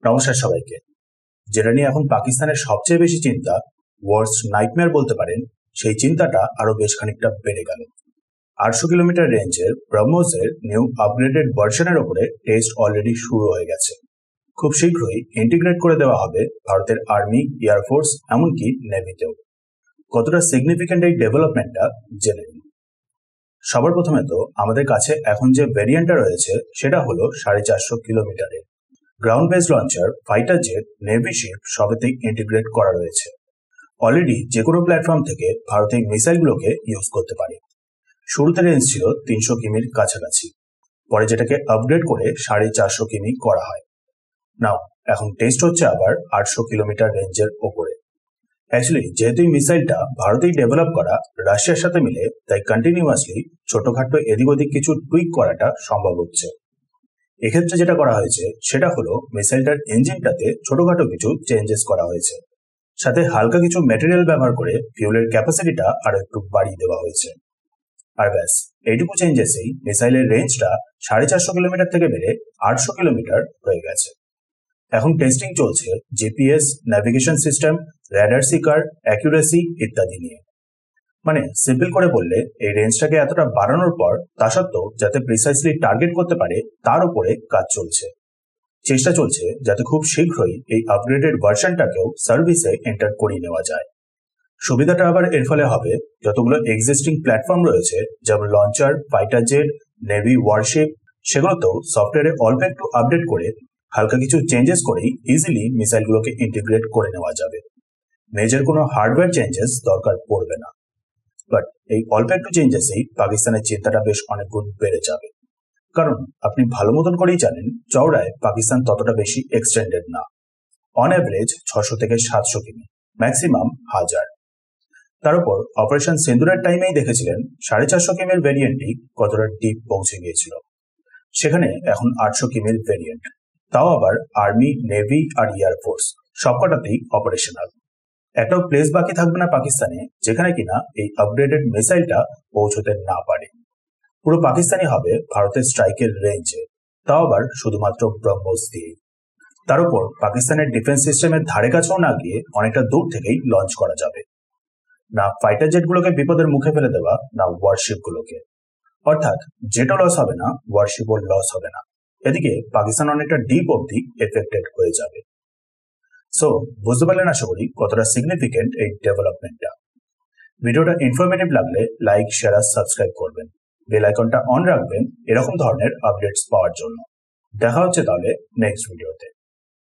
নমস্কার সবাইকে। যেটা নিয়ে এখন পাকিস্তানের সবচেয়ে বেশি চিন্তা, ওয়ার্স্ট নাইটমেয়ার বলতে পারেন, সেই চিন্তাটা আরো বেশ খানিকটা বেড়ে গেল। 800 কিলোমিটার রেঞ্জের ব্রহ্মোসের নিউ আপগ্রেডেড ভার্সনের ওপরে টেস্ট অলরেডি শুরু হয়ে গেছে। খুব শীঘ্রই ইন্টিগ্রেট করে দেওয়া হবে ভারতের আর্মি, এয়ারফোর্স, এমনকি নেভিতেও। কতটা সিগনিফিক্যান্ট এই ডেভেলপমেন্টটা জেনে নিন। সবার প্রথমে তো আমাদের কাছে এখন যে ভেরিয়েন্টটা রয়েছে সেটা হলো 450 কিলোমিটারের ground base launcher, fighter jet, navy sheep সবেতেই ইন্টিগ্রেট করা রয়েছে। অলরেডি যে কোনো প্ল্যাটফর্ম থেকে ভারত এই মিসাইলগুলোকে ইউজ করতে পারে। শুরুতে রেঞ্জ ছিল 300 কিমির কাছাকাছি, পরে যেটাকে আপগ্রেড করে 450 কিমি করা হয়। নাও এখন টেস্ট হচ্ছে আবার 800 কিলোমিটার রেঞ্জের ওপরে। অ্যাকচুয়ালি যেহেতু এই মিসাইলটা ভারতেই ডেভেলপ করা, রাশিয়ার সাথে মিলে, তাই কন্টিনিউয়াসলি ছোটখাটো এদিক ওদিক কিছু টুইক করাটা সম্ভব হচ্ছে। এক্ষেত্রে যেটা করা হয়েছে সেটা হলো মিসাইলটার ইঞ্জিনটাতে ছোটখাটো কিছু চেঞ্জেস করা হয়েছে, সাথে হালকা কিছু ম্যাটেরিয়াল ব্যবহার করে ফিউলের ক্যাপাসিটিটা আরো একটু বাড়িয়ে দেওয়া হয়েছে। আর ব্যাস, এইটুকু চেঞ্জেসেই মিসাইলের রেঞ্জটা 450 কিলোমিটার থেকে বেড়ে 800 কিলোমিটার হয়ে গেছে। এখন টেস্টিং চলছে GPS, navigation system, radar seeker, accuracy ইত্যাদি নিয়ে। মানে সিম্পল করে বললে, এই রেঞ্জটাকে এতটা বাড়ানোর পর তা সত্ত্বেও যাতে প্রিসাইসলি টার্গেট করতে পারে তার উপরে কাজ চলছে। চেষ্টা চলছে যাতে খুব শীঘ্রই এই আপগ্রেডেড ভার্সনটাকেও সার্ভিসে এন্টার করিয়ে নেওয়া যায়। সুবিধাটা আবার এর ফলে হবে, যতগুলো এক্সিস্টিং প্ল্যাটফর্ম রয়েছে যেমন launcher, fighter jet, navy, warship, সেগুলোতেও সফটওয়্যারে অল্প একটু আপডেট করে হালকা কিছু চেঞ্জেস করেই ইজিলি মিসাইলগুলোকে ইন্টিগ্রেট করে নেওয়া যাবে। মেজর কোনো হার্ডওয়্যার চেঞ্জেস দরকার পড়বে না। বাট এই অল্প একটু চেঞ্জেসেই পাকিস্তানের চিন্তাটা বেশ অনেক গুণ বেড়ে যাবে। কারণ আপনি ভালো মতন করেই জানেন, চওড়ায় পাকিস্তান ততটা বেশি এক্সটেন্ডেড না। অন অ্যাভারেজ 600 থেকে 700 কিমি, ম্যাক্সিমাম 1000। তার উপর অপারেশন সিন্দুরের টাইমেই দেখেছিলেন 450 কিমির ভেরিয়েন্টই কতটা ডিপ পৌঁছে গিয়েছিল। সেখানে এখন 800 কিমির ভেরিয়েন্ট, তাও আবার আর্মি, নেভি আর এয়ারফোর্স সবকটাতেই অপারেশনাল। একটাও প্লেস বাকি থাকবে না পাকিস্তানে যেখানে কিনা এই আপগ্রেডেড মিসাইলটা পৌঁছতে না পারে। পুরো পাকিস্তানি হবে ভারতের স্ট্রাইকের রেঞ্জে, তাও আবার শুধুমাত্র ব্রহ্মোস দিয়ে। তার উপর পাকিস্তানের ডিফেন্স সিস্টেমের ধারে কাছেও না গিয়ে অনেকটা দূর থেকেই লঞ্চ করা যাবে। না ফাইটার জেটগুলোকে বিপদের মুখে ফেলে দেওয়া, না ওয়ারশিপগুলোকে। অর্থাৎ যেটা লস হবে না, ওয়ারশিপও লস হবে না। এদিকে পাকিস্তান অনেকটা ডিপ অবধি এফেক্টেড হয়ে যাবে। সো বুঝতে পারলেন আশা করি কতটা সিগনিফিকেন্ট এই ডেভেলপমেন্টটা। ভিডিওটা ইনফরমেটিভ লাগলে লাইক, শেয়ার আর সাবস্ক্রাইব করবেন। বেল আইকনটা অন রাখবেন এরকম ধরনের আপডেটস পাওয়ার জন্য। দেখা হচ্ছে তাহলে নেক্সট ভিডিওতে।